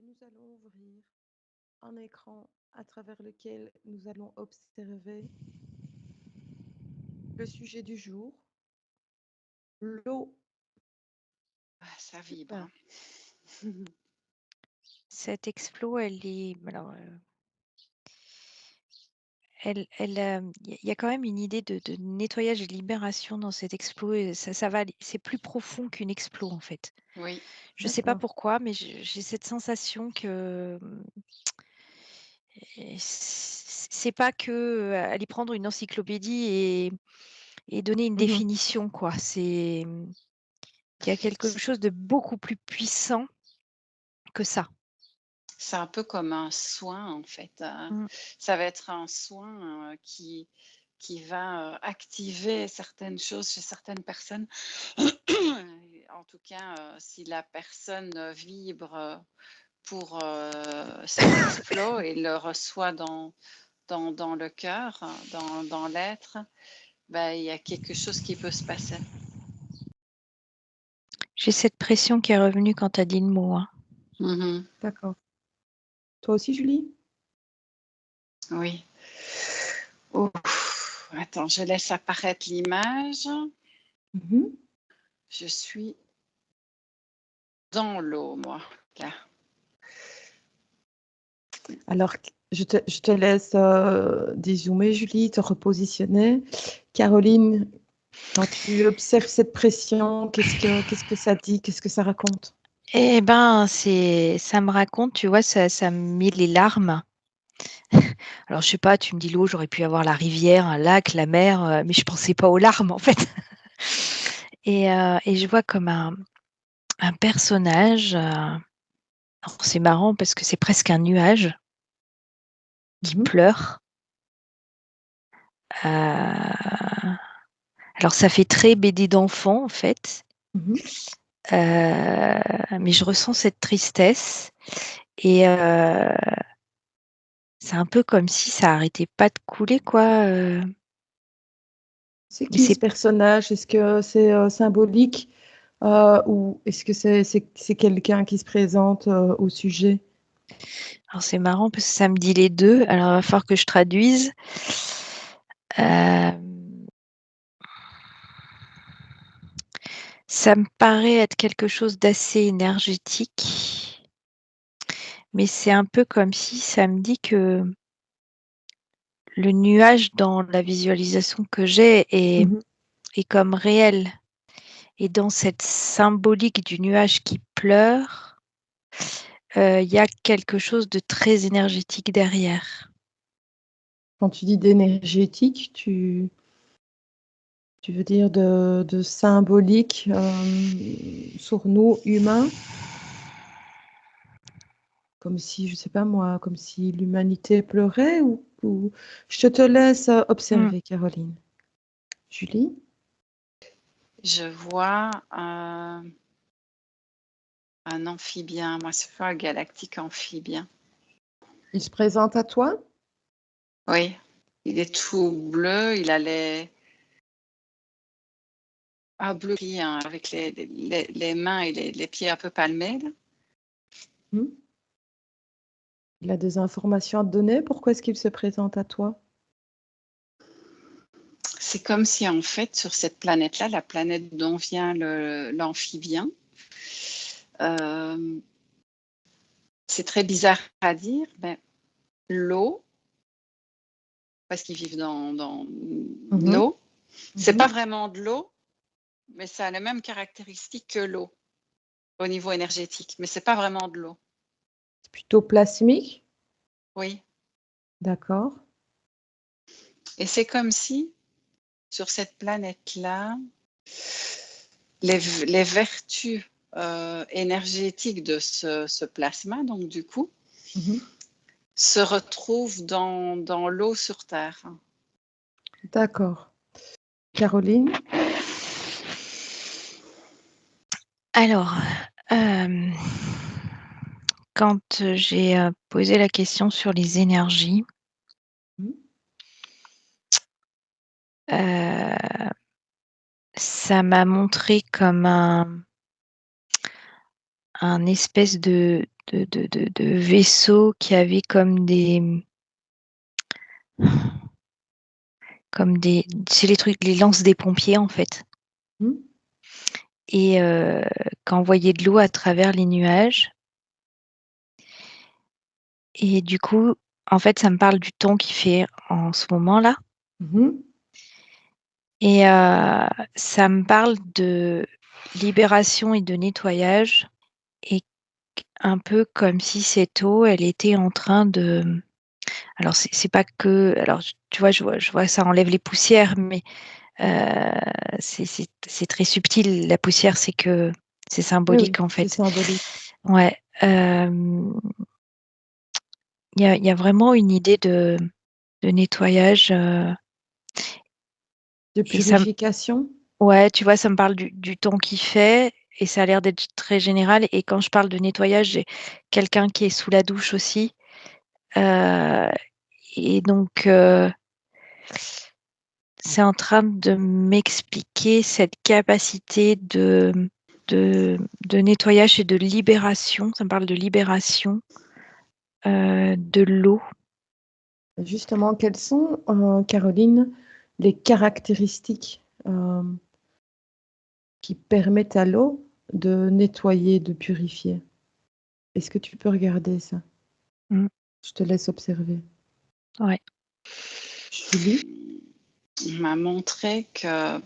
nous allons ouvrir un écran à travers lequel nous allons observer le sujet du jour, l'eau. Ça vibre, Super. hein. Cette explo, elle est alors, il y a quand même une idée de nettoyage et de libération dans cette explo et ça va aller c'est plus profond qu'une explo, en fait. Oui, Je sais pas D'accord. pourquoi, mais j'ai cette sensation que, c'est pas que, aller prendre une encyclopédie et donner une Mhm. définition, quoi. Il y a quelque chose de beaucoup plus puissant que ça. c'est un peu comme un soin, en fait, Mmh. ça va être un soin, qui va, activer certaines choses chez certaines personnes. En tout cas, si la personne, vibre, pour, cette explo et le reçoit dans le cœur, dans l'être, bah, il y a quelque chose qui peut se passer. J'ai cette pression qui est revenue quand tu as dit le mot, hein. Mmh. D'accord. Toi aussi, Julie? Oui. Ouf! Attends, je laisse apparaître l'image. Mhm. Je suis dans l'eau, moi, là. Alors, je te laisse dézoomer, Julie, te repositionner. Caroline, quand tu observes cette pression, qu'est-ce que ça dit? Qu'est-ce que ça raconte? Eh ben, ça me raconte, tu vois, ça me met les larmes. Alors je sais pas, tu me dis l'eau, j'aurais pu avoir la rivière, un lac, la mer, mais je pensais pas aux larmes, en fait. Et je vois comme un personnage, alors c'est marrant parce que c'est presque un nuage qui Mhm. pleure. Alors ça fait très BD d'enfant, en fait, Mhm. mais je ressens cette tristesse et c'est un peu comme si ça arrêtait pas de couler, quoi, C'est mais qui c'est ce personnage? Est-ce que c'est symbolique ou est-ce que c'est quelqu'un qui se présente au sujet? alors c'est marrant parce que ça me dit les 2. Alors il va falloir que je traduise. Hem, Ça me paraît être quelque chose d'assez énergétique, mais c'est un peu comme si ça me dit que le nuage dans la visualisation que j'ai Mhm. est comme réel et dans cette symbolique du nuage qui pleure, il y a quelque chose de très énergétique derrière. Quand tu dis d'énergétique, tu veux dire de symbolique sur nous humains, comme si, je sais pas moi, comme si l'humanité pleurait ou... Je te laisse Mmh. observer, Caroline. Julie? Je vois, un amphibien, moi, c'est pas un galactique amphibien. Il se présente à toi? Oui, il est tout bleu, il a les bleu gris, hein, avec les mains et les pieds un peu palmés, là. Hmm. Il a des informations à te donner? Pourquoi est-ce qu'il se présente à toi? C'est comme si, en fait, sur cette planète-là, la planète dont vient l'amphibien, hem, c'est très bizarre à dire, mais l'eau, parce qu'ils vivent dans Mhm. l'eau, c'est Mhm. pas vraiment de l'eau, mais ça a les mêmes caractéristiques que l'eau, au niveau énergétique, mais c'est pas vraiment de l'eau. C'est plutôt plasmique? Oui, D'accord. et c'est comme si, sur cette planète-là, les vertus, énergétiques de ce plasma, donc du coup, Mhm. se retrouvent dans l'eau sur Terre. D'accord. Caroline? Alors, quand, j'ai, posé la question sur les énergies, Mhm. heu, ça m'a montré comme un espèce de vaisseaux qui avaient c'est les trucs, les lances des pompiers en fait. Mhm. Et qu'envoyait de l'eau à travers les nuages. Et du coup, en fait, ça me parle du temps qu'il fait en ce moment-là. Mhm. Et ça me parle de libération et de nettoyage. Et un peu comme si cette eau, elle était en train de... Alors, c'est pas que... Alors, tu vois, je vois ça enlève les poussières, mais c'est très subtil. La poussière, c'est Oui, symbolique, en c'est fait. symbolique. Ouais. Il y a vraiment une idée de nettoyage. De Et ça, purification. ouais, tu vois, ça me parle du temps qu'il fait et ça a l'air d'être très général. Et quand je parle de nettoyage, j'ai quelqu'un qui est sous la douche aussi. Euh, et donc, c'est en train de m'expliquer cette capacité de nettoyage et de libération. Ça me parle de libération de l'eau. Justement, quelles sont, Caroline, les caractéristiques qui permettent à l'eau de nettoyer, de purifier? Est-ce que tu peux regarder ça? Mm. Je te laisse observer. Ouais. Julie? On m'a montré que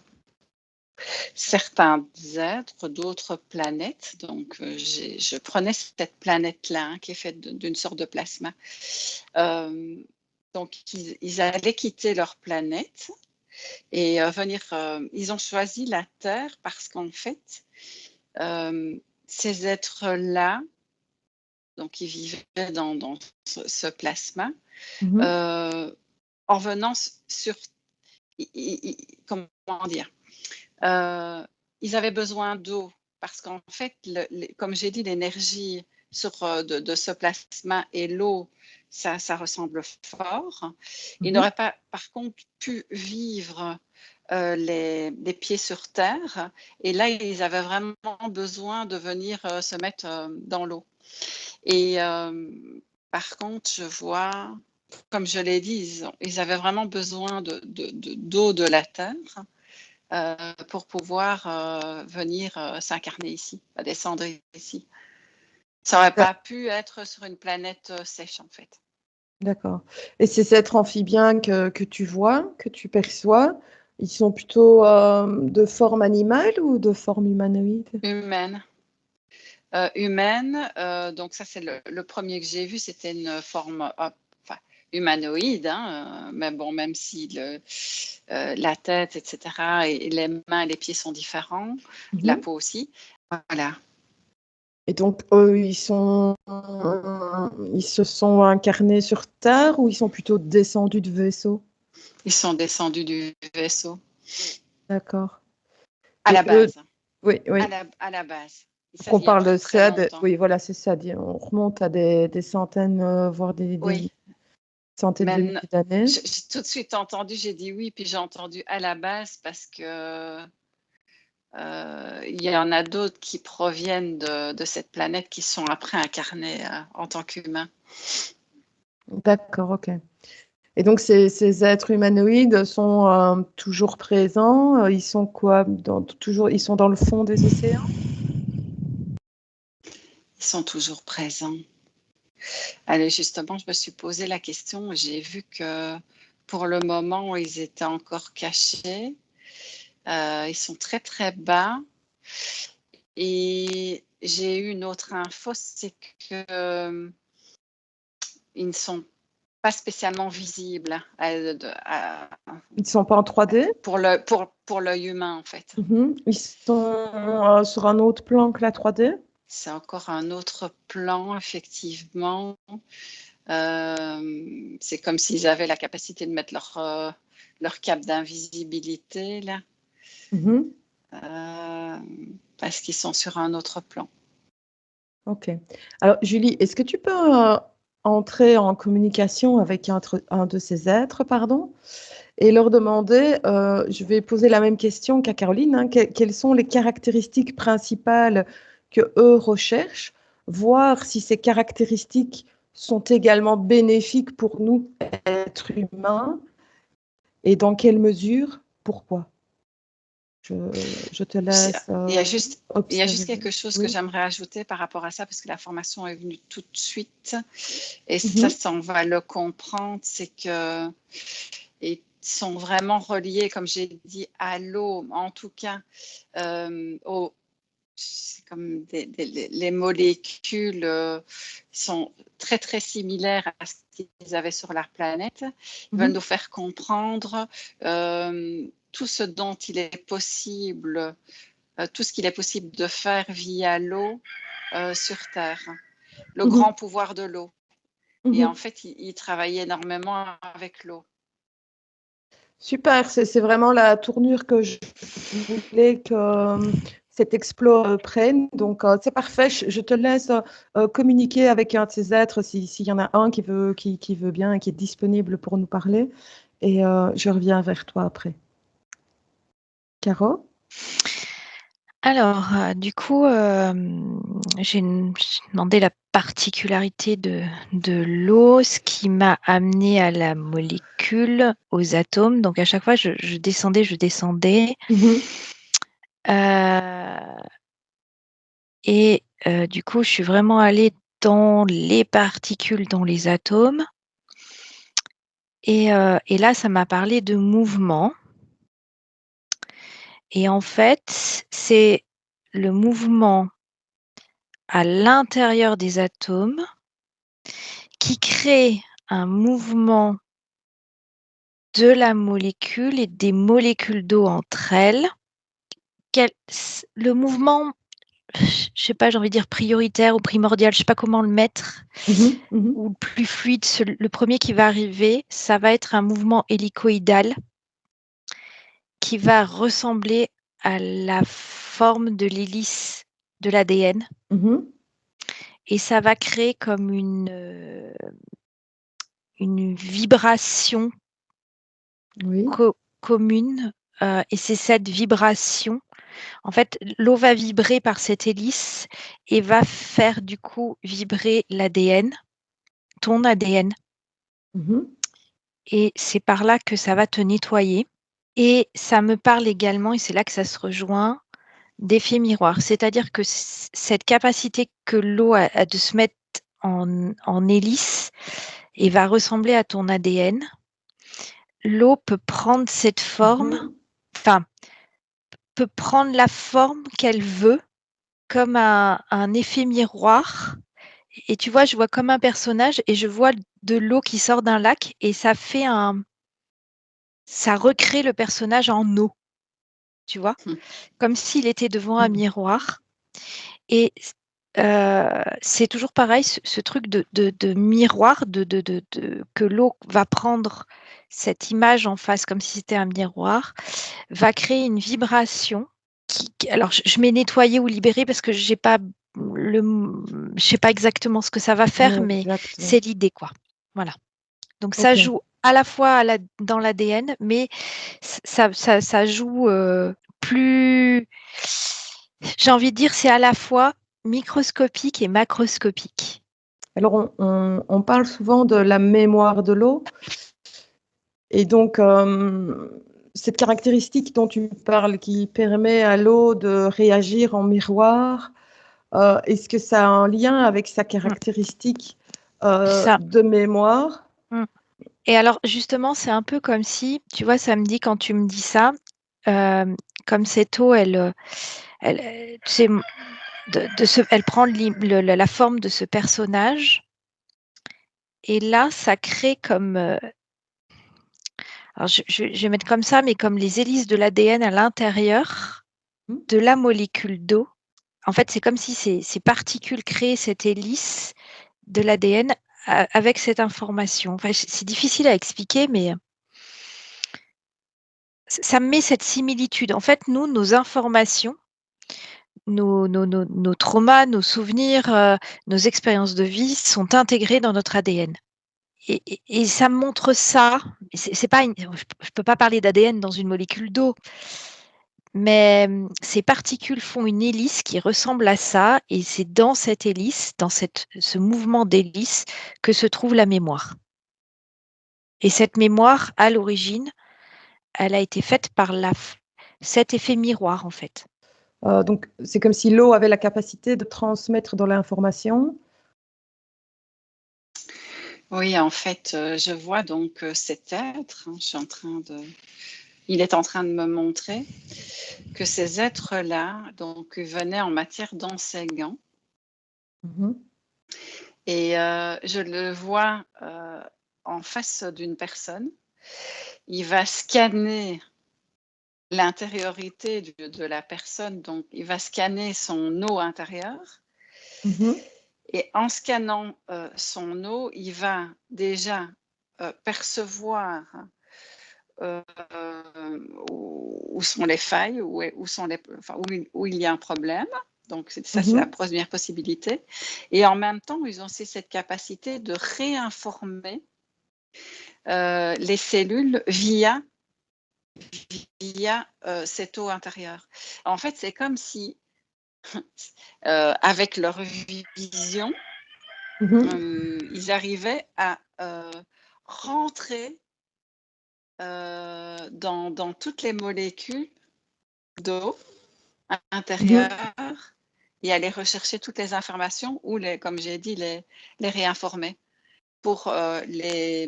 certains êtres d'autres planètes, donc je prenais cette planète-là qui est faite d'une sorte de plasma, donc ils allaient quitter leur planète et venir, ils ont choisi la Terre parce qu'en fait, ces êtres-là, donc ils vivaient dans ce plasma, Mhm. en venant sur, comment dire, ils avaient besoin d'eau parce qu'en fait, comme j'ai dit, l'énergie de ce plasma et l'eau, ça ressemble fort. Ils Mhm. n'auraient pas, par contre, pu vivre les pieds sur terre. Et là, ils avaient vraiment besoin de venir se mettre dans l'eau. Et par contre, je vois, comme je l'ai dit, ils avaient vraiment besoin d'eau de la terre pour pouvoir venir s'incarner ici, descendre ici. Ça n'aurait pas pu être sur une planète sèche, en fait. D'accord. Et ces êtres amphibiens que tu vois, que tu perçois, ils sont plutôt de forme animale ou de forme humanoïde? Humaine. Humaine, donc ça c'est le premier que j'ai vu, c'était une forme humanoïde, hein, mais bon, même si la tête, etc., et les mains et les pieds sont différents, la Mhm. peau aussi, voilà. Et donc, eux, ils se sont incarnés sur Terre ou ils sont plutôt descendus de vaisseau? Ils sont descendus du vaisseau, D'accord. à Et la eux, base, oui, oui. à la base. Ça, Qu'on il y a parle de très ça, longtemps. oui, voilà, c'est ça. On remonte à des centaines, voire des Oui, centaines de mais milliers d'années. j'ai tout de suite entendu, j'ai dit oui, puis j'ai entendu à la base parce que il y en a d'autres qui proviennent de cette planète qui sont après incarnés en tant qu'humains. D'accord, ok. Et donc, ces êtres humanoïdes sont toujours présents. Ils sont quoi? Toujours, ils sont dans le fond des océans? Ils sont toujours présents. Allez, justement, je me suis posé la question, j'ai vu que pour le moment, ils étaient encore cachés. Ils sont très, très bas. Et j'ai eu une autre info, c'est qu'ils ne sont pas spécialement visibles Ils ne sont pas en 3D? pour l'œil humain, en fait. Mhm. Ils sont sur un autre plan que la 3D? C'est encore un autre plan, effectivement. C'est comme s'ils avaient la capacité de mettre leur cape d'invisibilité, là, Mhm. parce qu'ils sont sur un autre plan. Ok. Alors, Julie, est-ce que tu peux entrer en communication avec un de ces êtres, pardon, et leur demander, je vais poser la même question qu'à Caroline, hein, quelles sont les caractéristiques principales que eux recherchent, voir si ces caractéristiques sont également bénéfiques pour nous, êtres humains, et dans quelle mesure, pourquoi. Je te laisse Il y a juste observer. quelque chose que j'aimerais ajouter par rapport à ça, parce que la formation est venue tout de suite, et Mhm. ça, on va le comprendre, c'est que ils sont vraiment reliés, comme j'ai dit, à l'eau, en tout cas, c'est comme les molécules sont très, très similaires à ce qu'ils avaient sur la planète. Ils veulent nous faire comprendre tout ce dont il est possible, tout ce qu'il est possible de faire via l'eau sur Terre, le grand pouvoir de l'eau. Et en fait, ils travaillent énormément avec l'eau. Super, c'est vraiment la tournure que je voulais que cet exploit prenne. Donc, c'est parfait. Je te laisse communiquer avec un de ces êtres s'il y en a un qui veut bien et qui est disponible pour nous parler. Et je reviens vers toi après. Caro? Alors, du coup, j'ai demandé la particularité de l'eau, ce qui m'a amené à la molécule, aux atomes. Donc, à chaque fois, je descendais. Et du coup, je suis vraiment allée dans les particules, dans les atomes. Et là, ça m'a parlé de mouvement. Et en fait, c'est le mouvement à l'intérieur des atomes qui crée un mouvement de la molécule et des molécules d'eau entre elles. Le mouvement, je sais pas, j'ai envie de dire prioritaire ou primordial, je sais pas comment le mettre, ou le plus fluide, le premier qui va arriver, ça va être un mouvement hélicoïdal qui va ressembler à la forme de l'hélice de l'ADN. Et ça va créer comme une vibration commune. Et c'est cette vibration, en fait, l'eau va vibrer par cette hélice et va faire du coup vibrer l'ADN, ton ADN. Et c'est par là que ça va te nettoyer. Et ça me parle également, et c'est là que ça se rejoint, d'effet miroir. C'est-à-dire que cette capacité que l'eau a de se mettre en hélice et va ressembler à ton ADN, l'eau peut prendre cette forme, peut prendre la forme qu'elle veut, comme un effet miroir. Et tu vois, je vois comme un personnage et je vois de l'eau qui sort d'un lac et ça recrée le personnage en eau, tu vois, comme s'il était devant un miroir. Et c'est toujours pareil, ce truc de miroir, que l'eau va prendre cette image en face comme si c'était un miroir, va créer une vibration. Alors, je mets nettoyer ou libérer parce que je sais pas exactement ce que ça va faire, mais c'est l'idée, quoi. Voilà. Donc, ça joue à la fois dans l'ADN, mais ça joue plus. J'ai envie de dire, c'est à la fois microscopique et macroscopique. Alors, on parle souvent de la mémoire de l'eau. Et donc, cette caractéristique dont tu parles, qui permet à l'eau de réagir en miroir, est-ce que ça a un lien avec sa caractéristique de mémoire? Et alors, justement, c'est un peu comme si, tu vois, ça me dit, quand tu me dis ça, comme cette eau, elle prend la forme de ce personnage. Et là, ça crée comme... alors, je vais mettre comme ça, mais comme les hélices de l'ADN à l'intérieur de la molécule d'eau. En fait, c'est comme si ces particules créaient cette hélice de l'ADN avec cette information. Enfin, c'est difficile à expliquer, mais ça me met cette similitude. En fait, nous, nos informations, nos traumas, nos souvenirs, nos expériences de vie sont intégrées dans notre ADN. Et ça me montre ça. C'est pas je peux pas parler d'ADN dans une molécule d'eau, mais ces particules font une hélice qui ressemble à ça, et c'est dans cette hélice, dans ce mouvement d'hélice, que se trouve la mémoire. Et cette mémoire, à l'origine, elle a été faite par cet effet miroir, en fait. Donc, c'est comme si l'eau avait la capacité de transmettre de l'information. Oui, en fait, je vois donc cet être, il est en train de me montrer que ces êtres-là, donc, venaient en matière d'enseignants. Mhm. Et je le vois en face d'une personne. Il va scanner l'intériorité de la personne, donc il va scanner son eau intérieure. Mhm. Et en scannant son eau, il va déjà percevoir où sont les failles, où il y a un problème. Donc ça, c'est la première possibilité. Et en même temps, ils ont aussi cette capacité de réinformer les cellules via cette eau intérieure. En fait, c'est comme si, avec leur vision, ils arrivaient à rentrer dans toutes les molécules d'eau intérieure et aller rechercher toutes les informations ou, comme j'ai dit, les réinformer pour les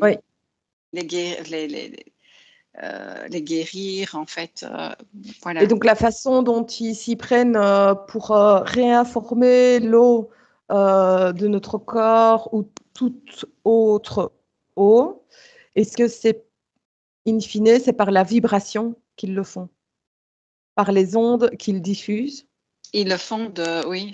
guérir, en fait. Voilà. Et donc, la façon dont ils s'y prennent pour réinformer l'eau de notre corps ou toute autre eau, est-ce que c'est, in fine, c'est par la vibration qu'ils le font? Par les ondes qu'ils diffusent? Ils le font oui,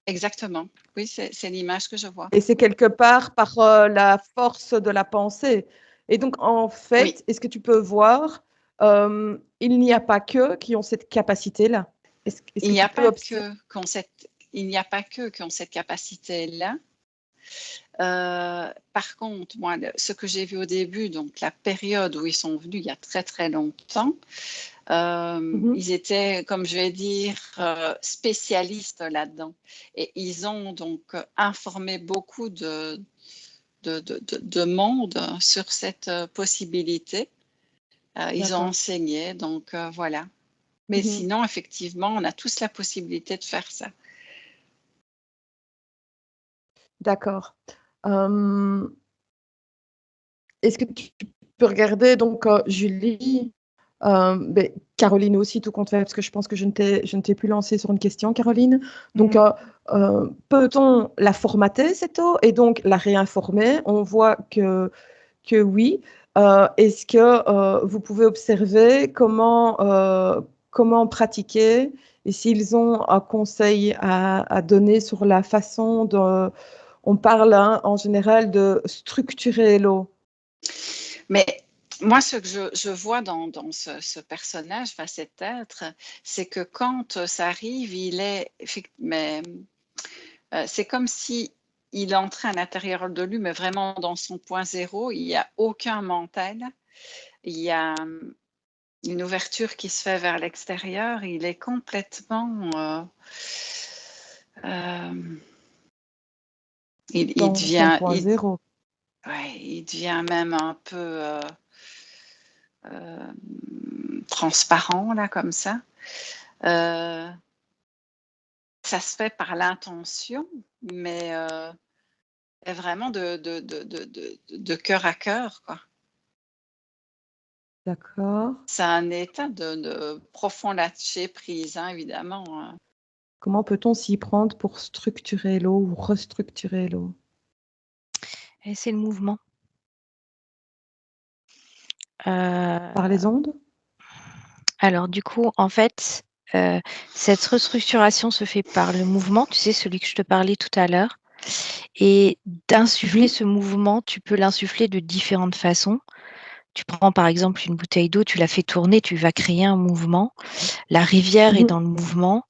exactement. Oui, c'est l'image que je vois. Et c'est quelque part par la force de la pensée. Et donc, en fait, Oui. est-ce que tu peux voir, il n'y a pas qu'eux qui ont cette capacité-là. Il n'y a pas que qui ont cette capacité-là. Par contre, moi, ce que j'ai vu au début, donc la période où ils sont venus il y a très très longtemps, ils étaient, comme je vais dire, spécialistes là-dedans. Et ils ont donc informé beaucoup de monde sur cette possibilité. Ils ont enseigné, donc voilà. Mais sinon, effectivement, on a tous la possibilité de faire ça. D'accord. Est-ce que tu peux regarder, donc, Julie, Caroline aussi, tout compte fait, parce que je pense que je ne t'ai plus lancé sur une question, Caroline. Donc, peut-on la formater, cette eau, et donc la réinformer? On voit que oui. Est-ce que vous pouvez observer comment pratiquer et s'ils ont un conseil à donner sur la façon dont on parle en général de structurer l'eau? Mais moi, ce que je vois dans ce personnage, cet être, c'est que quand ça arrive, c'est comme si il entrait à l'intérieur de lui, mais vraiment dans son point zéro. Il n'y a aucun mental. Il y a une ouverture qui se fait vers l'extérieur. Il est complètement... il devient... Point zéro. Ouais, il devient même un peu transparent, là, comme ça. Ça se fait par l'intention, mais vraiment de cœur à cœur, quoi. D'accord. C'est un état de profond lâcher prise, hein, évidemment. Comment peut-on s'y prendre pour structurer l'eau ou restructurer l'eau? Et c'est le mouvement. Par les ondes? Alors, du coup, en fait, cette restructuration se fait par le mouvement, tu sais, celui que je te parlais tout à l'heure. Et d'insuffler ce mouvement, tu peux l'insuffler de différentes façons. Tu prends par exemple une bouteille d'eau, tu la fais tourner, tu vas créer un mouvement. La rivière est dans le mouvement.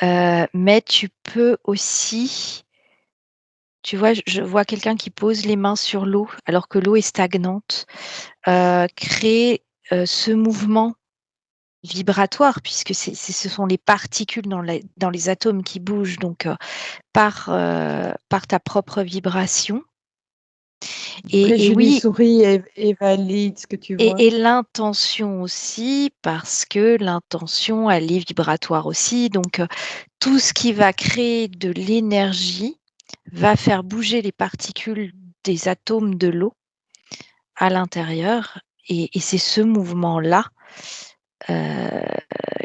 Mais tu peux aussi, tu vois, je vois quelqu'un qui pose les mains sur l'eau alors que l'eau est stagnante. Créer ce mouvement vibratoire, puisque ce sont les particules dans les atomes qui bougent, donc par ta propre vibration. Après, Et Julie oui, sourit et valide ce que tu vois. et l'intention aussi, parce que l'intention, elle est vibratoire aussi. Donc, tout ce qui va créer de l'énergie va faire bouger les particules des atomes de l'eau à l'intérieur. Et c'est ce mouvement-là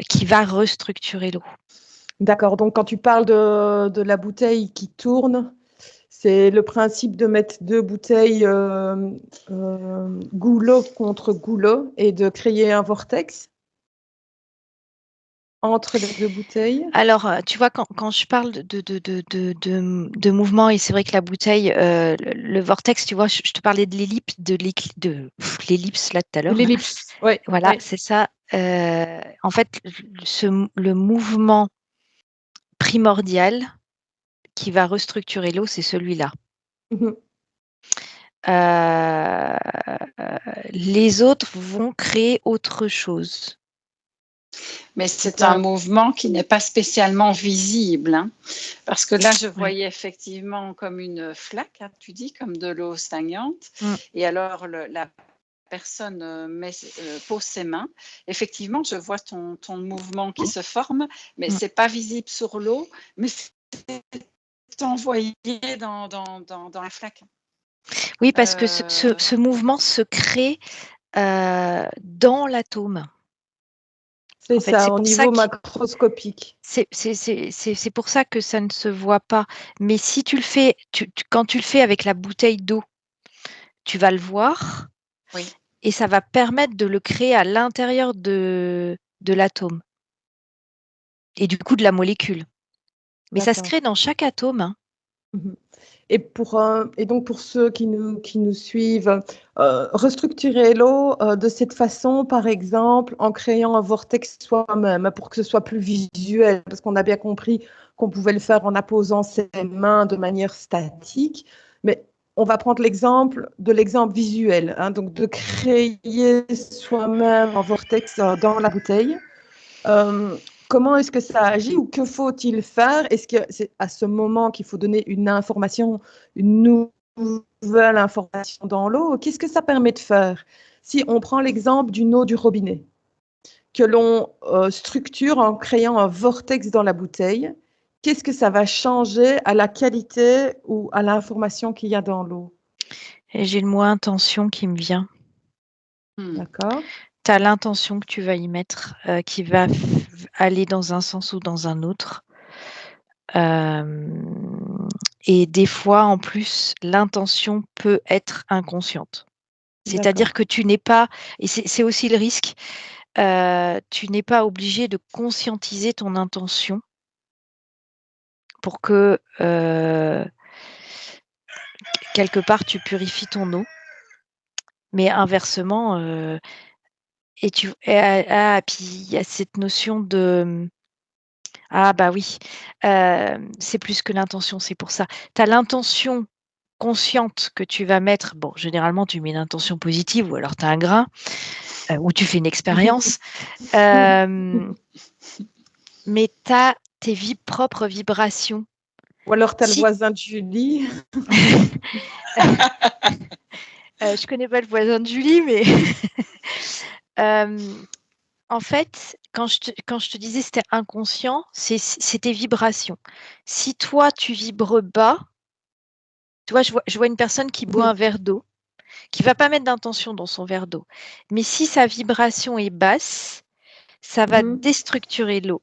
qui va restructurer l'eau. D'accord, donc quand tu parles de la bouteille qui tourne, c'est le principe de mettre deux bouteilles goulot contre goulot et de créer un vortex entre les deux bouteilles. Alors, tu vois, quand je parle de mouvement, et c'est vrai que la bouteille, le vortex, tu vois, je te parlais de l'ellipse, l'ellipse là tout à De l'heure. l'ellipse, oui. Voilà, Oui. c'est ça. En fait, le mouvement primordial qui va restructurer l'eau, c'est celui-là. Mhm. Les autres vont créer autre chose. Mais c'est un mouvement qui n'est pas spécialement visible, hein, parce que là, je voyais effectivement comme une flaque, hein, tu dis, comme de l'eau stagnante. Et alors, la personne pose ses mains. Effectivement, je vois ton mouvement qui se forme, mais c'est pas visible sur l'eau, mais c'est envoyé dans la flaque. Oui, parce que ce mouvement se crée dans l'atome. C'est ça, au niveau macroscopique. C'est pour ça que ça ne se voit pas. Mais si tu le fais, quand tu le fais avec la bouteille d'eau, tu vas le voir. Oui. Et ça va permettre de le créer à l'intérieur de l'atome. Et du coup, de la molécule. Mais ça se crée dans chaque atome. Hein. Et donc pour ceux qui nous suivent, restructurer l'eau de cette façon, par exemple, en créant un vortex soi-même, pour que ce soit plus visuel, parce qu'on a bien compris qu'on pouvait le faire en apposant ses mains de manière statique, mais on va prendre l'exemple visuel, hein, donc de créer soi-même un vortex dans la bouteille. Comment est-ce que ça agit ou que faut-il faire? Est-ce que c'est à ce moment qu'il faut donner une information, une nouvelle information dans l'eau? Qu'est-ce que ça permet de faire? Si on prend l'exemple d'une eau du robinet, que l'on structure en créant un vortex dans la bouteille, qu'est-ce que ça va changer à la qualité ou à l'information qu'il y a dans l'eau? Et j'ai le mot intention qui me vient. D'accord. Tu as l'intention que tu vas y mettre, qui va aller dans un sens ou dans un autre. Et des fois, en plus, l'intention peut être inconsciente. C'est-à-dire que tu n'es pas, et c'est aussi le risque, tu n'es pas obligé de conscientiser ton intention pour que quelque part tu purifies ton eau. Mais inversement, puis il y a cette notion de bah oui, c'est plus que l'intention, c'est pour ça. Tu as l'intention consciente que tu vas mettre. Bon, généralement, tu mets une intention positive ou alors tu as un grain ou tu fais une expérience. Mais tu as tes propres vibrations. Ou alors tu as le voisin de Julie. Je connais pas le voisin de Julie, mais en fait, quand je te disais c'était inconscient, c'est tes vibrations. Si toi, tu vibres bas, tu vois, je vois une personne qui boit un verre d'eau, qui va pas mettre d'intention dans son verre d'eau. Mais si sa vibration est basse, ça va déstructurer l'eau.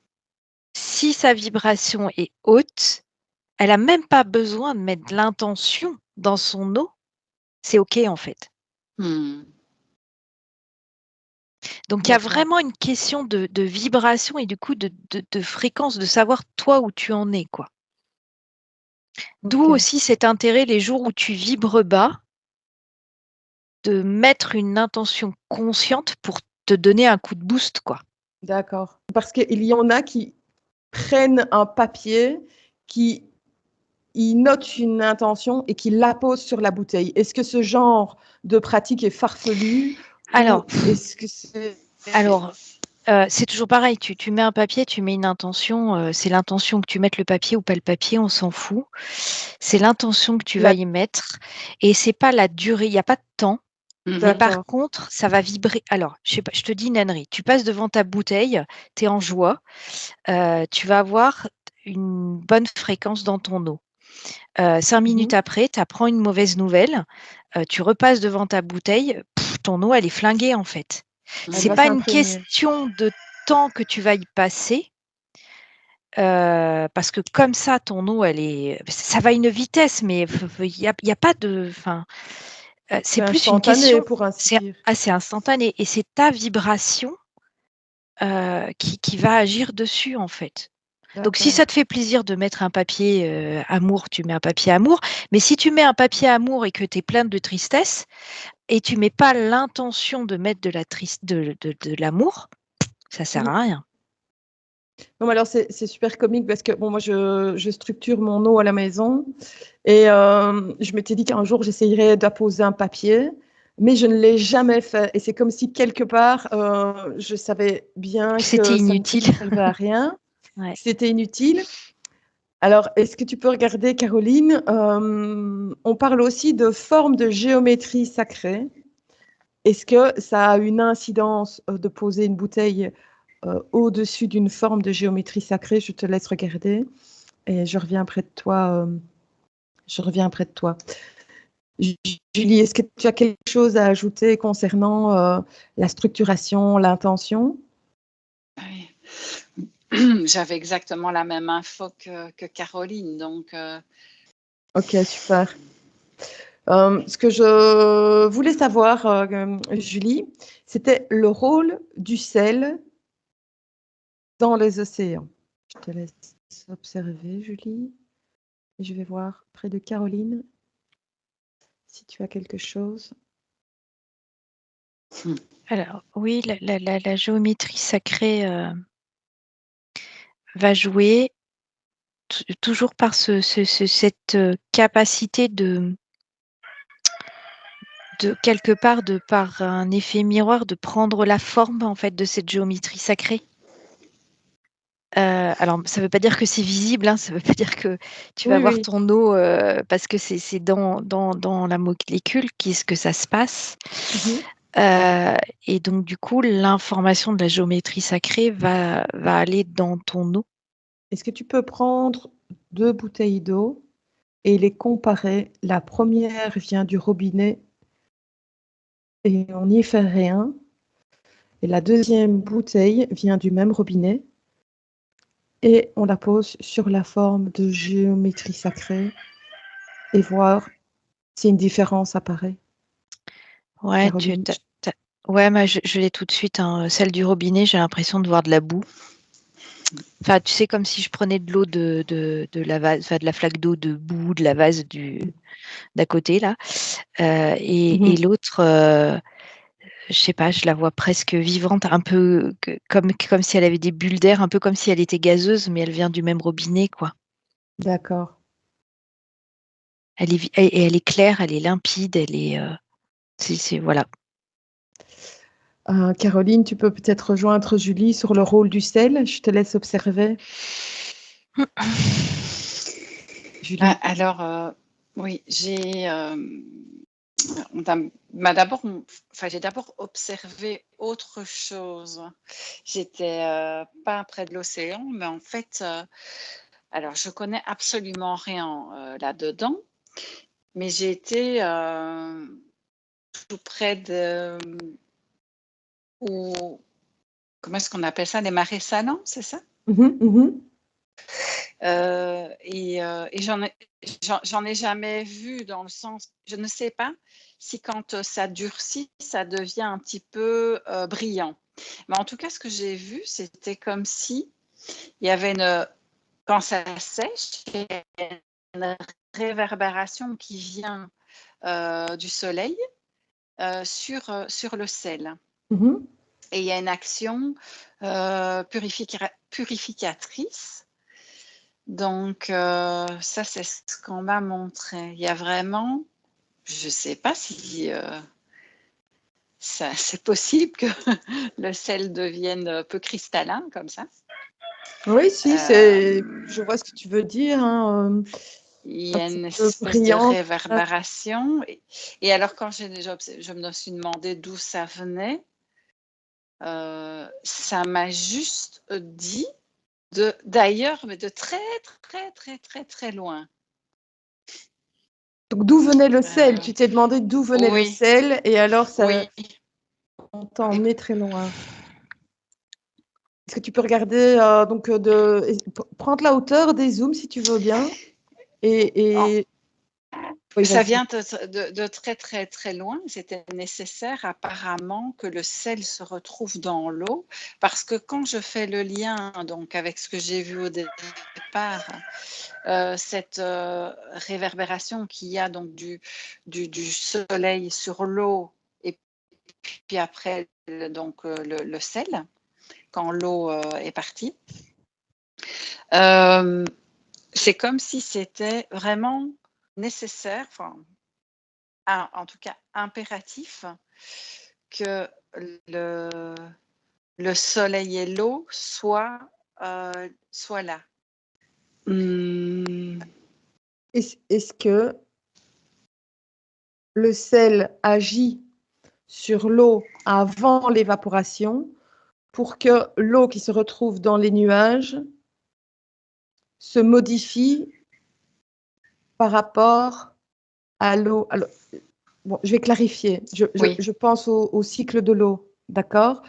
Si sa vibration est haute, elle n'a même pas besoin de mettre de l'intention dans son eau. C'est OK, en fait. Donc, il y a vraiment une question de vibration et du coup de fréquence, de savoir toi où tu en es, quoi. D'où aussi cet intérêt, les jours où tu vibres bas, de mettre une intention consciente pour te donner un coup de boost, quoi. D'accord. Parce qu'il y en a qui prennent un papier, qui y notent une intention et qui la posent sur la bouteille. Est-ce que ce genre de pratique est farfelu? Alors, est-ce que c'est... C'est toujours pareil, tu mets un papier, tu mets une intention, c'est l'intention que tu mettes le papier ou pas le papier, on s'en fout. C'est l'intention que tu vas La- y mettre et c'est pas la durée, il n'y a pas de temps. Mais par D'accord. contre, ça va vibrer. Alors, je sais pas, je te dis une ânerie. Tu passes devant ta bouteille, tu es en joie, tu vas avoir une bonne fréquence dans ton eau. 5 minutes Mhm. après, tu apprends une mauvaise nouvelle, tu repasses devant ta bouteille, ton eau, elle est flinguée en fait. Elle C'est va pas une s'imprégner. question de temps que tu vas y passer, parce que comme ça, ton eau, ça va à une vitesse, mais il y a pas de, enfin, c'est C'est plus une instantané, question, pour ainsi c'est dire. assez instantané et c'est ta vibration qui va agir dessus en fait. Donc si D'accord. ça te fait plaisir de mettre un papier amour, tu mets un papier amour. Mais si tu mets un papier amour et que tu es plein de tristesse et tu mets pas l'intention de mettre de l'amour, ça sert Mhm. à rien. Non, mais alors c'est super comique parce que bon, moi je structure mon eau à la maison et je m'étais dit qu'un jour j'essayerais d'apposer un papier, mais je ne l'ai jamais fait. Et c'est comme si quelque part je savais bien C'était que ça ne inutile. servait à rien, Ouais. que c'était inutile. Alors, est-ce que tu peux regarder, Caroline, on parle aussi de forme de géométrie sacrée. Est-ce que ça a une incidence de poser une bouteille au-dessus d'une forme de géométrie sacrée? Je te laisse regarder et je reviens près de toi. Je reviens près de toi. Julie, est-ce que tu as quelque chose à ajouter concernant la structuration, l'intention? Oui. J'avais exactement la même info que Caroline, donc Ok, super. Ce que je voulais savoir, Julie, c'était le rôle du sel dans les océans. Je te laisse observer, Julie. Et je vais voir près de Caroline si tu as quelque chose. Alors oui, la géométrie sacrée va jouer toujours par cette capacité de quelque part, de par un effet miroir, de prendre la forme en fait de cette géométrie sacrée. Alors, ça ne veut pas dire que c'est visible, hein, ça ne veut pas dire que tu vas Oui, voir oui. ton eau parce que c'est dans la molécule qu'est-ce que ça se passe. Mhm. Et donc, du coup, l'information de la géométrie sacrée va aller dans ton eau. Est-ce que tu peux prendre 2 bouteilles d'eau et les comparer? La première vient du robinet et on n'y fait rien. Et la deuxième bouteille vient du même robinet et on la pose sur la forme de géométrie sacrée et voir si une différence apparaît. Ouais, Caroline, ouais, je l'ai tout de suite, hein. Celle du robinet, j'ai l'impression de voir de la boue. Enfin, tu sais, comme si je prenais de l'eau de la vase, enfin, de la flaque d'eau de boue, de la vase d'à côté, là. Et mhm. l'autre, je sais pas, je la vois presque vivante, un peu comme si elle avait des bulles d'air, un peu comme si elle était gazeuse, mais elle vient du même robinet, quoi. D'accord. Et elle est claire, elle est limpide, voilà. Caroline, tu peux peut-être rejoindre Julie sur le rôle du sel. Je te laisse observer. Julie. alors oui, j'ai d'abord observé autre chose. J'étais pas près de l'océan, mais en fait, alors je connais absolument rien là-dedans, mais j'ai été tout près de ou comment est-ce qu'on appelle ça, des marais salants, c'est ça? Mhm, mhm. Et j'en ai jamais vu dans le sens, je ne sais pas si quand ça durcit, ça devient un petit peu brillant. Mais en tout cas, ce que j'ai vu, c'était comme si il y avait quand ça sèche, il y a une réverbération qui vient du soleil sur le sel. Mhm. Et il y a une action purificatrice. Donc, ça, c'est ce qu'on m'a montré. Il y a vraiment, je ne sais pas si c'est possible que le sel devienne peu cristallin comme ça. Oui, si, je vois ce que tu veux dire. Hein, il y a une petit peu espèce de brillant. réverbération. Et alors, quand je me suis demandé d'où ça venait, ça m'a juste dit d'ailleurs, mais de très, très, très, très, très loin. Donc, d'où venait le sel? Tu t'es demandé d'où venait le Oui, sel, et alors ça, oui. on t'a emmené très loin. Est-ce que tu peux regarder, prendre la hauteur des zooms si tu veux bien. Oui, Ça vas-y. vient de très, très, très loin. C'était nécessaire apparemment que le sel se retrouve dans l'eau, parce que quand je fais le lien donc avec ce que j'ai vu au départ, cette réverbération qu'il y a donc du soleil sur l'eau, et puis après donc le sel, quand l'eau est partie, c'est comme si c'était vraiment nécessaire, enfin, en tout cas impératif, que le soleil et l'eau soient là. Est-ce que le sel agit sur l'eau avant l'évaporation pour que l'eau qui se retrouve dans les nuages se modifie par rapport à l'eau? Alors, bon, je vais clarifier. Oui. Je pense au cycle de l'eau, d'accord?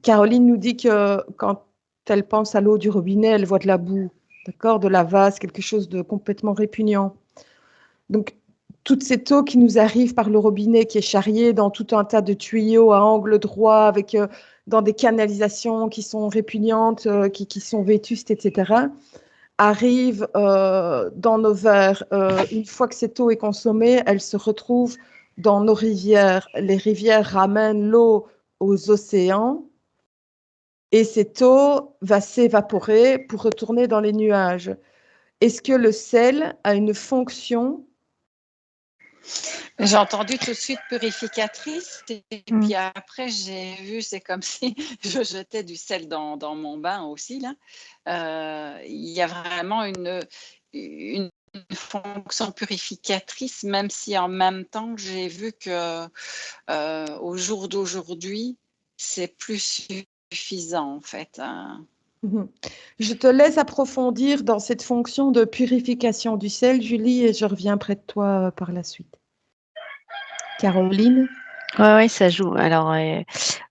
Caroline nous dit que quand elle pense à l'eau du robinet, elle voit de la boue, d'accord? De la vase, quelque chose de complètement répugnant. Donc, toute cette eau qui nous arrive par le robinet, qui est charriée dans tout un tas de tuyaux à angle droit, avec dans des canalisations qui sont répugnantes, qui sont vétustes, etc., arrive dans nos verres. Une fois que cette eau est consommée, elle se retrouve dans nos rivières. Les rivières ramènent l'eau aux océans et cette eau va s'évaporer pour retourner dans les nuages. Est-ce que le sel a une fonction? J'ai entendu tout de suite purificatrice, et puis après j'ai vu, c'est comme si je jetais du sel dans mon bain aussi là. Il y a vraiment une fonction purificatrice, même si en même temps j'ai vu que au jour d'aujourd'hui c'est plus suffisant en fait. Je te laisse approfondir dans cette fonction de purification du sel, Julie, et je reviens près de toi par la suite. Caroline? Ouais, ça joue. Alors,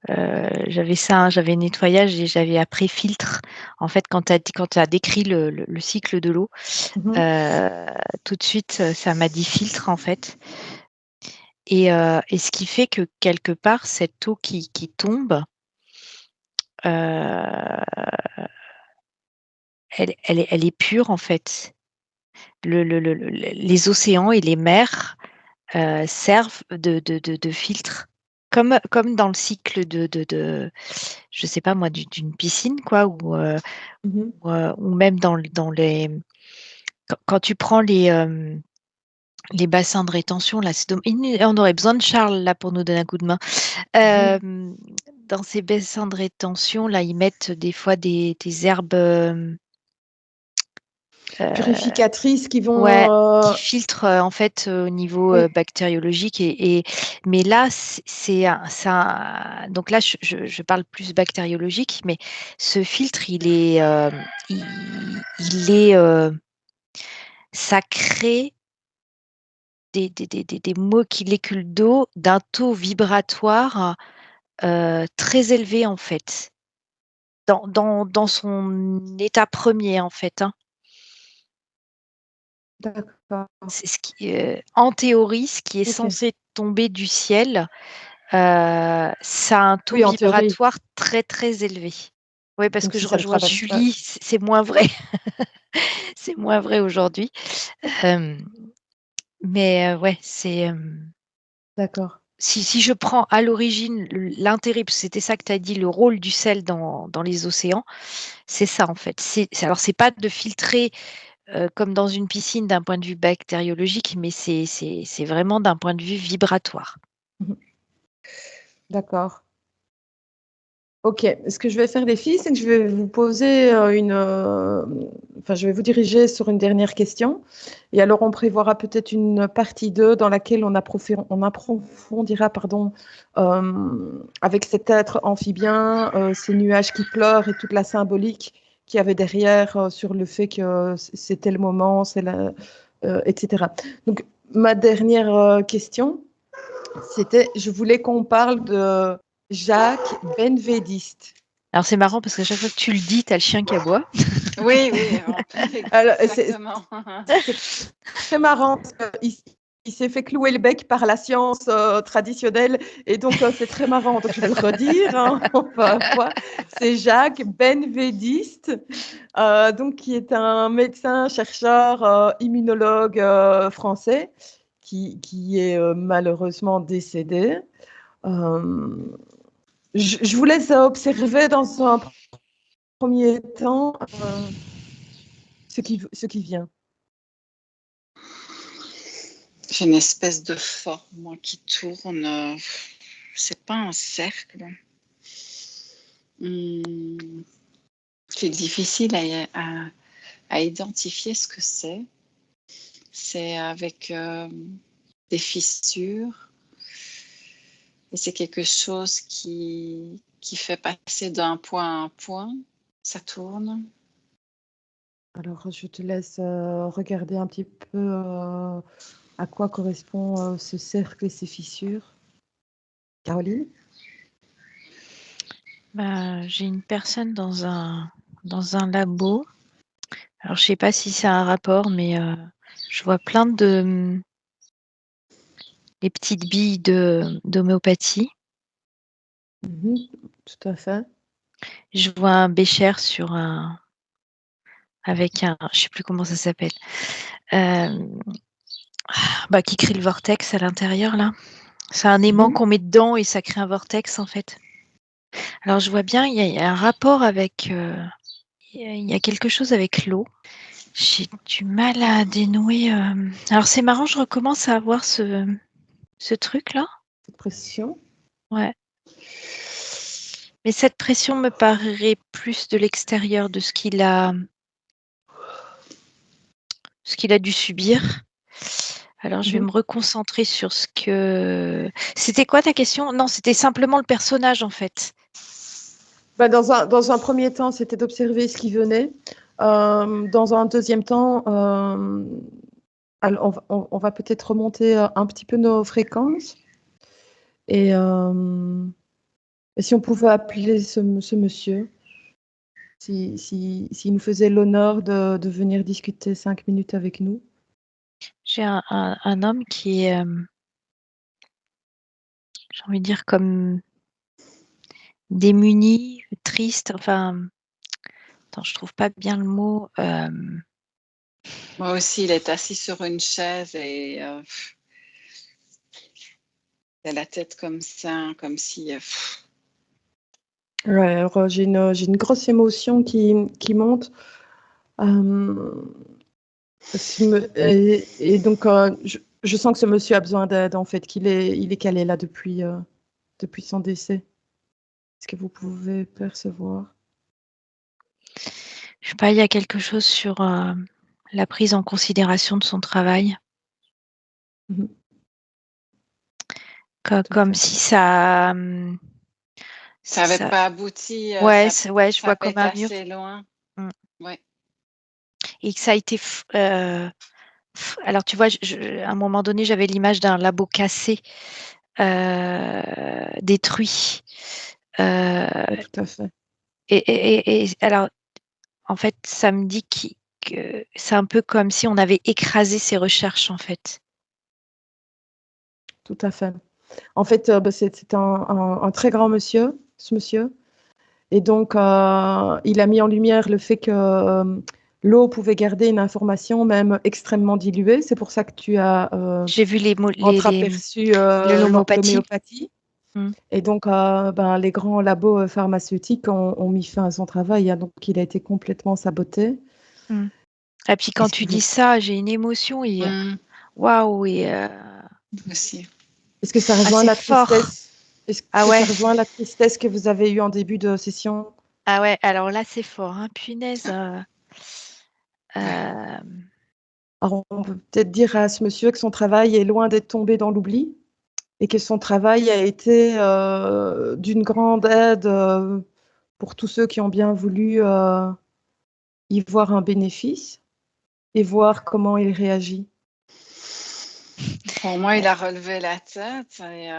j'avais ça, hein, j'avais nettoyage et j'avais après filtre. En fait, quand tu as décrit le cycle de l'eau, tout de suite, ça m'a dit filtre, en fait. Et ce qui fait que quelque part, cette eau qui tombe, elle est pure, en fait. Les océans et les mers servent de filtre. Comme dans le cycle je sais pas moi, d'une piscine, quoi, ou même dans les... Quand tu prends les bassins de rétention, là, on aurait besoin de Charles, là, pour nous donner un coup de main. Dans ces bassins de rétention, là, ils mettent des fois des herbes... purificatrices qui vont... Ouais, qui filtrent en fait au niveau Oui. bactériologique. Mais là, donc là, je parle plus bactériologique, mais ce filtre, il est, ça crée des molécules d'eau d'un taux vibratoire très élevé en fait, dans son état premier en fait, hein. D'accord. C'est en théorie, ce qui est Ok. censé tomber du ciel, ça a un taux Oui, en théorie. vibratoire très très élevé. Oui, parce Donc, que si je ça ne rejoins traverse pas. Julie, c'est moins vrai. C'est moins vrai aujourd'hui. Mais ouais, c'est... D'accord. Si je prends à l'origine l'intérêt, parce que c'était ça que tu as dit, le rôle du sel dans les océans, c'est ça en fait. Alors, c'est pas de filtrer comme dans une piscine d'un point de vue bactériologique, mais c'est vraiment d'un point de vue vibratoire. D'accord. Ok, ce que je vais faire les filles, c'est que je vais vous poser enfin, je vais vous diriger sur une dernière question. Et alors, on prévoira peut-être une partie 2 dans laquelle on approfondira, pardon, avec cet être amphibien, ces nuages qui pleurent et toute la symbolique qu'il y avait derrière sur le fait que c'était le moment, etc. Donc, ma dernière question, je voulais qu'on parle de Jacques Benvediste. Alors c'est marrant parce qu'à chaque fois que tu le dis, tu as le chien qui aboie. Oui, Alors, exactement. c'est très marrant parce qu'il s'est fait clouer le bec par la science traditionnelle et donc c'est très marrant. Donc je vais le redire, hein, enfin, quoi. C'est Jacques Benvediste, donc qui est un médecin, chercheur, immunologue français qui est malheureusement décédé. Euh, je vous laisse observer dans un premier temps ce qui vient. J'ai une espèce de forme moi, qui tourne. C'est pas un cercle. C'est difficile à identifier ce que c'est. C'est avec des fissures. Et c'est quelque chose qui fait passer d'un point à un point. Ça tourne. Alors, je te laisse regarder un petit peu à quoi correspond ce cercle et ces fissures. Caroline? J'ai une personne dans un labo. Alors, je sais pas si c'est un rapport, mais je vois plein de les petites billes d'homéopathie. Tout à fait. Je vois un bécher avec je sais plus comment ça s'appelle, qui crée le vortex à l'intérieur là. C'est un aimant qu'on met dedans et ça crée un vortex en fait. Alors je vois bien, il y a un rapport avec, il y a quelque chose avec l'eau. J'ai du mal à dénouer. Alors c'est marrant, je recommence à avoir ce truc là. Cette pression. Ouais. Mais cette pression me paraît plus de l'extérieur de ce qu'il a dû subir. Alors, je vais me reconcentrer sur ce que... C'était quoi ta question? Non, c'était simplement le personnage, en fait. Dans un premier temps, c'était d'observer ce qui venait. Dans un deuxième temps, on va peut-être remonter un petit peu nos fréquences. Et si on pouvait appeler ce monsieur, s'il nous faisait l'honneur de venir discuter 5 minutes avec nous. J'ai un homme qui est, j'ai envie de dire, comme démuni, triste, enfin... Attends, je trouve pas bien le mot. Moi aussi, il est assis sur une chaise et il a la tête comme ça, comme si... Ouais, alors j'ai une grosse émotion qui monte. Et donc, je sens que ce monsieur a besoin d'aide, en fait, il est calé là depuis son décès. Est-ce que vous pouvez percevoir? Je sais pas, il y a quelque chose sur la prise en considération de son travail. Comme si ça... ça n'avait pas abouti. Ouais, je vois comme un mur. Assez loin. Ouais. Et que ça a été... alors, tu vois, à un moment donné, j'avais l'image d'un labo cassé, détruit. Tout à fait. Et alors, en fait, ça me dit que c'est un peu comme si on avait écrasé ses recherches, en fait. Tout à fait. En fait, c'est un très grand monsieur, ce monsieur. Et donc, il a mis en lumière le fait que l'eau pouvait garder une information même extrêmement diluée. C'est pour ça que tu as J'ai vu entreaperçu l'homéopathie. Et donc, les grands labos pharmaceutiques ont mis fin à son travail. Hein, donc, il a été complètement saboté. Et puis, quand tu dis ça, j'ai une émotion et waouh! Aussi. Est-ce que ça rejoint la tristesse? Est-ce Ah que ça ouais, rejoint la tristesse que vous avez eue en début de session? ah ouais, alors là, c'est fort, hein, punaise. Euh, Alors, on peut peut-être dire à ce monsieur que son travail est loin d'être tombé dans l'oubli et que son travail a été d'une grande aide pour tous ceux qui ont bien voulu y voir un bénéfice et voir comment il réagit. Pour moi, il a relevé la tête et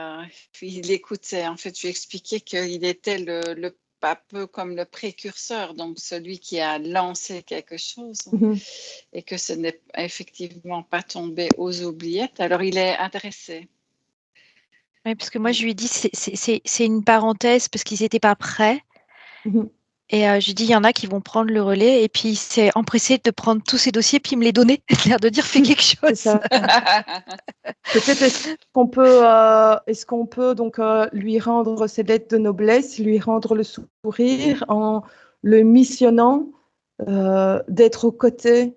puis il écoutait. En fait, je lui expliquais qu'il était un peu comme le précurseur, donc celui qui a lancé quelque chose Mhm. et que ce n'est effectivement pas tombé aux oubliettes. Alors, il est intéressé. ouais, parce que moi, je lui ai dit, c'est une parenthèse parce qu'ils n'étaient pas prêts. Mhm. Et je lui ai dit, il y en a qui vont prendre le relais. Et puis, il s'est empressé de prendre tous ces dossiers puis me les donner. L'air de dire, fais quelque C'est chose. ça. Peut-être est-ce qu'on peut donc lui rendre ses lettres de noblesse, lui rendre le sourire en le missionnant d'être aux côtés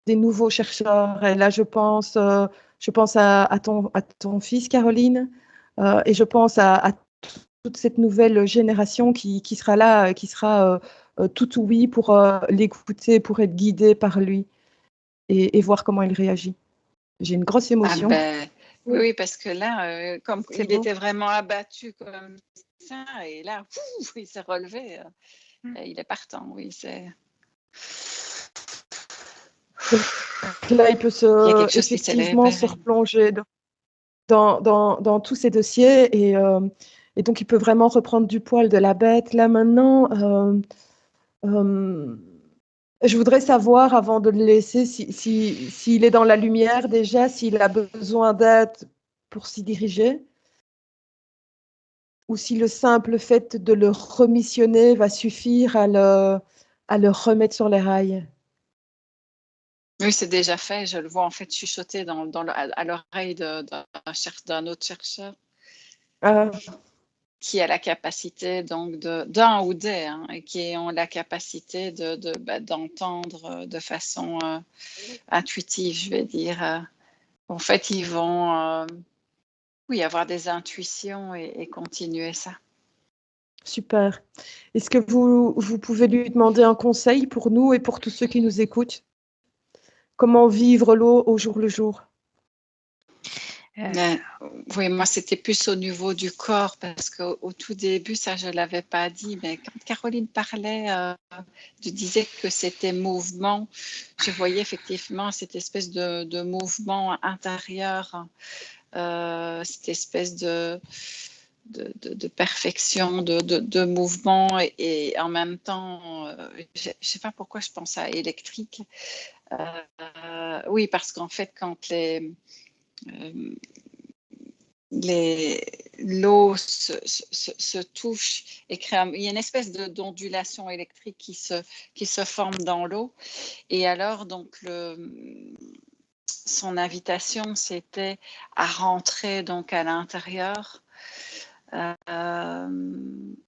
des nouveaux chercheurs. Et là, je pense à ton fils, Caroline, et je pense à toute cette nouvelle génération qui sera là, qui sera tout oui pour l'écouter, pour être guidée par lui et voir comment il réagit. J'ai une grosse Ah émotion. ben, oui, parce que là, comme C'est il beau. était vraiment abattu comme ça, et là, il s'est relevé. Et il est partant, oui. Donc là, il peut Il y a quelque chose qui s'est effectivement se libéré. replonger dans tous ces dossiers et donc il peut vraiment reprendre du poil de la bête. Là maintenant, euh, je voudrais savoir avant de le laisser s'il est dans la lumière déjà, s'il a besoin d'aide pour s'y diriger ou si le simple fait de le remissionner va suffire à le remettre sur les rails. Oui, c'est déjà fait. Je le vois en fait chuchoter à l'oreille d'un autre chercheur Ah, qui a la capacité donc d'un ou des, hein, et qui ont la capacité d'entendre de façon intuitive, je vais dire. En fait, ils vont oui, avoir des intuitions et continuer ça. super. Est-ce que vous pouvez lui demander un conseil pour nous et pour tous ceux qui nous écoutent? Comment vivre l'eau au jour le jour? Euh, Mais, oui, moi, c'était plus au niveau du corps parce qu'au tout début, ça, je ne l'avais pas dit, mais quand Caroline parlait, je disais que c'était mouvement, je voyais effectivement cette espèce de mouvement intérieur, cette espèce de perfection, de mouvement et en même temps, je ne sais pas pourquoi je pense à électrique. Oui, parce qu'en fait, quand l'eau se touche et crée il y a une espèce d'ondulation électrique qui se forme dans l'eau. Et alors, donc, son invitation, c'était à rentrer donc à l'intérieur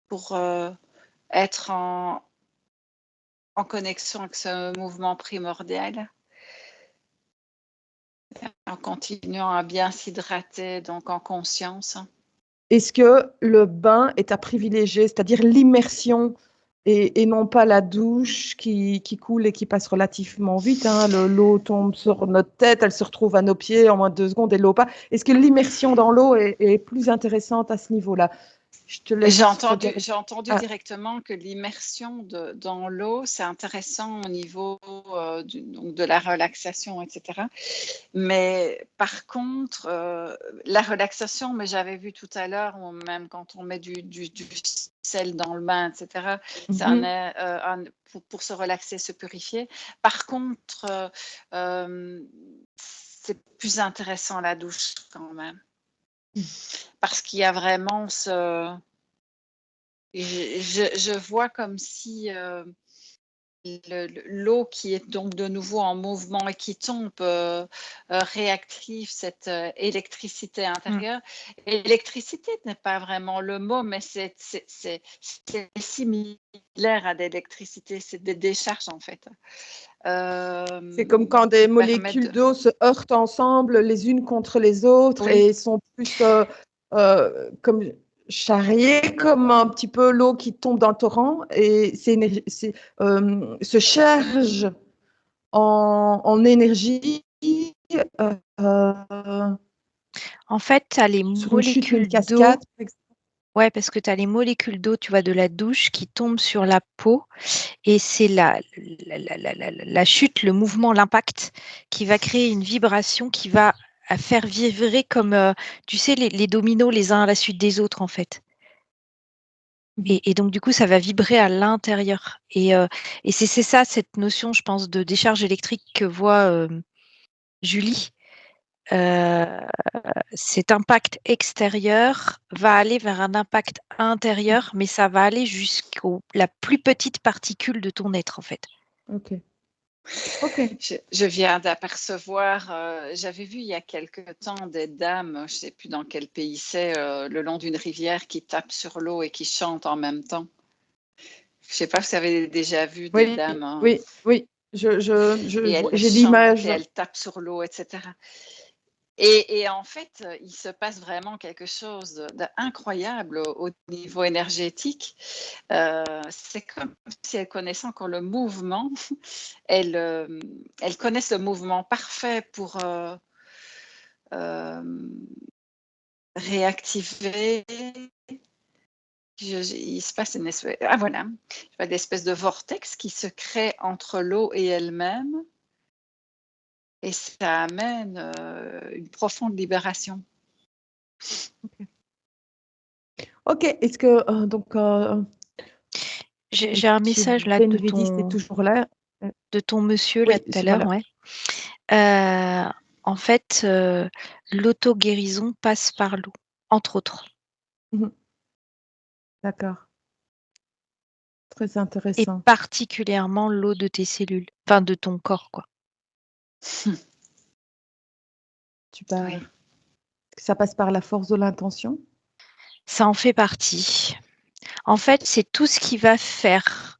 pour être en connexion avec ce mouvement primordial, en continuant à bien s'hydrater, donc en conscience. Est-ce que le bain est à privilégier, c'est-à-dire l'immersion et non pas la douche qui coule et qui passe relativement vite, hein, l'eau tombe sur notre tête, elle se retrouve à nos pieds en moins de 2 secondes et l'eau pas. Est-ce que l'immersion dans l'eau est plus intéressante à ce niveau-là? Je te J'ai laisse entendu, regarder. j'ai entendu Ah, directement que l'immersion dans l'eau, c'est intéressant au niveau donc de la relaxation, etc. Mais par contre, la relaxation, mais j'avais vu tout à l'heure, ou même quand on met du sel dans le bain, etc., c'est pour se relaxer, se purifier. Par contre, c'est plus intéressant la douche quand même. Parce qu'il y a vraiment je vois comme si l'eau qui est donc de nouveau en mouvement et qui tombe réactive cette électricité intérieure. Électricité n'est pas vraiment le mot, mais c'est similaire à l'électricité, c'est des décharges en fait. c'est comme quand des Qui permettent molécules d'eau se heurtent ensemble les unes contre les autres Oui, et sont plus comme charrier comme un petit peu l'eau qui tombe dans le torrent et se charge en énergie En fait, tu as les sur une chute ou une molécules d'eau. cascade, par exemple. Ouais, parce que tu as les molécules d'eau, tu vois, de la douche qui tombent sur la peau et c'est la chute, le mouvement, l'impact qui va créer une vibration qui va faire vibrer comme, tu sais, les dominos les uns à la suite des autres, en fait. Et donc, du coup, ça va vibrer à l'intérieur. Et c'est ça, cette notion, je pense, de décharge électrique que voit Julie. Cet impact extérieur va aller vers un impact intérieur, mais ça va aller jusqu'à la plus petite particule de ton être, en fait. Ok. Je viens d'apercevoir, j'avais vu il y a quelque temps des dames, je ne sais plus dans quel pays c'est, le long d'une rivière qui tapent sur l'eau et qui chantent en même temps. Je ne sais pas si vous avez déjà vu des dames. Hein. Oui. Et J'ai elles chantent l'image. et elles tapent sur l'eau, etc. Et en fait, il se passe vraiment quelque chose d'incroyable au niveau énergétique. C'est comme si elles connaissaient encore le mouvement. Elles connaissent le mouvement parfait pour réactiver. Il se passe une espèce, une espèce de vortex qui se crée entre l'eau et elle-même. Et ça amène une profonde libération. Ok, est-ce que donc j'ai un message là est toujours là. De ton monsieur là tout à l'heure, voilà. Ouais. En fait, l'auto-guérison passe par l'eau, entre autres. D'accord. Très Et intéressant. particulièrement l'eau de tes cellules, enfin de ton corps, quoi. Super. Oui. Ça passe par la force de l'intention? Ça en fait partie. En fait, c'est tout ce qui va faire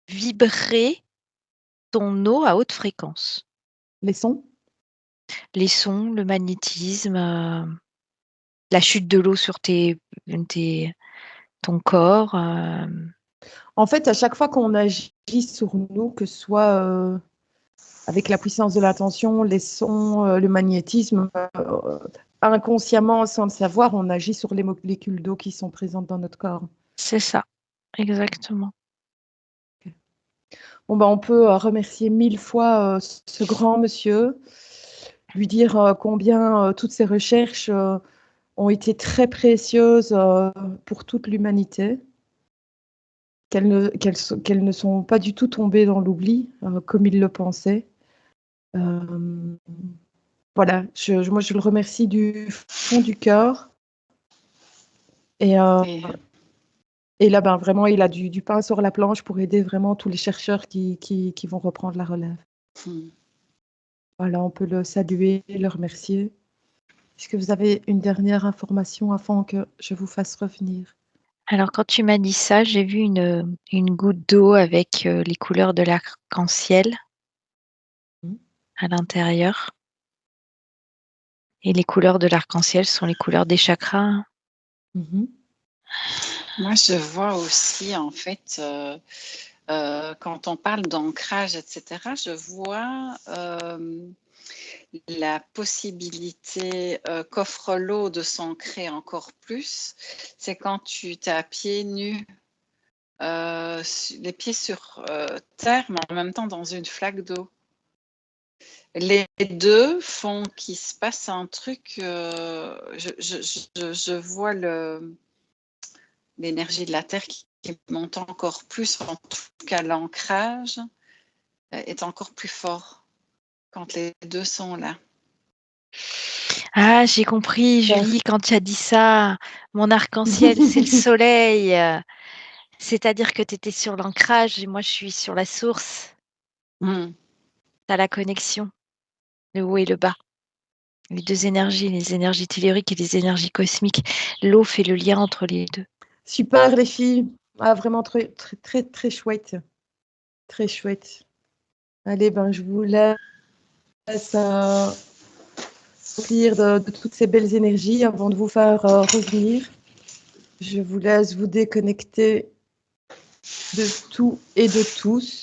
vibrer ton eau à haute fréquence. Les sons? Les sons, le magnétisme, la chute de l'eau sur ton corps. En fait, à chaque fois qu'on agit sur nous, que ce soit avec la puissance de l'attention, les sons, le magnétisme, inconsciemment, sans le savoir, on agit sur les molécules d'eau qui sont présentes dans notre corps. C'est ça, exactement. Bon, on peut remercier 1000 fois ce grand monsieur, lui dire combien toutes ces recherches ont été très précieuses pour toute l'humanité, qu'elles ne sont pas du tout tombées dans l'oubli, comme il le pensait. Voilà, moi je le remercie du fond du cœur. Et là, vraiment, il a du pain sur la planche pour aider vraiment tous les chercheurs qui vont reprendre la relève. Voilà, on peut le saluer, le remercier. Est-ce que vous avez une dernière information avant que je vous fasse revenir? Alors, quand tu m'as dit ça, j'ai vu une goutte d'eau avec les couleurs de l'arc-en-ciel à l'intérieur. Et les couleurs de l'arc-en-ciel sont les couleurs des chakras. Moi, je vois aussi, en fait, quand on parle d'ancrage, etc., je vois la possibilité qu'offre l'eau de s'ancrer encore plus. C'est quand tu t'es à pieds nus, les pieds sur terre, mais en même temps dans une flaque d'eau. Les deux font qu'il se passe un truc, je vois l'énergie de la Terre qui monte encore plus, en tout cas l'ancrage est encore plus fort quand les deux sont là. Ah, j'ai compris, Julie, quand tu as dit ça, mon arc-en-ciel, c'est le soleil. C'est-à-dire que tu étais sur l'ancrage et moi, je suis sur la source. Tu as la connexion, le haut et le bas. Les deux énergies, les énergies telluriques et les énergies cosmiques. L'eau fait le lien entre les deux. Super, les filles. Ah, vraiment très, très, très, très chouette. Très chouette. Allez, je vous laisse remplir de toutes ces belles énergies avant de vous faire revenir. Je vous laisse vous déconnecter de tout et de tous.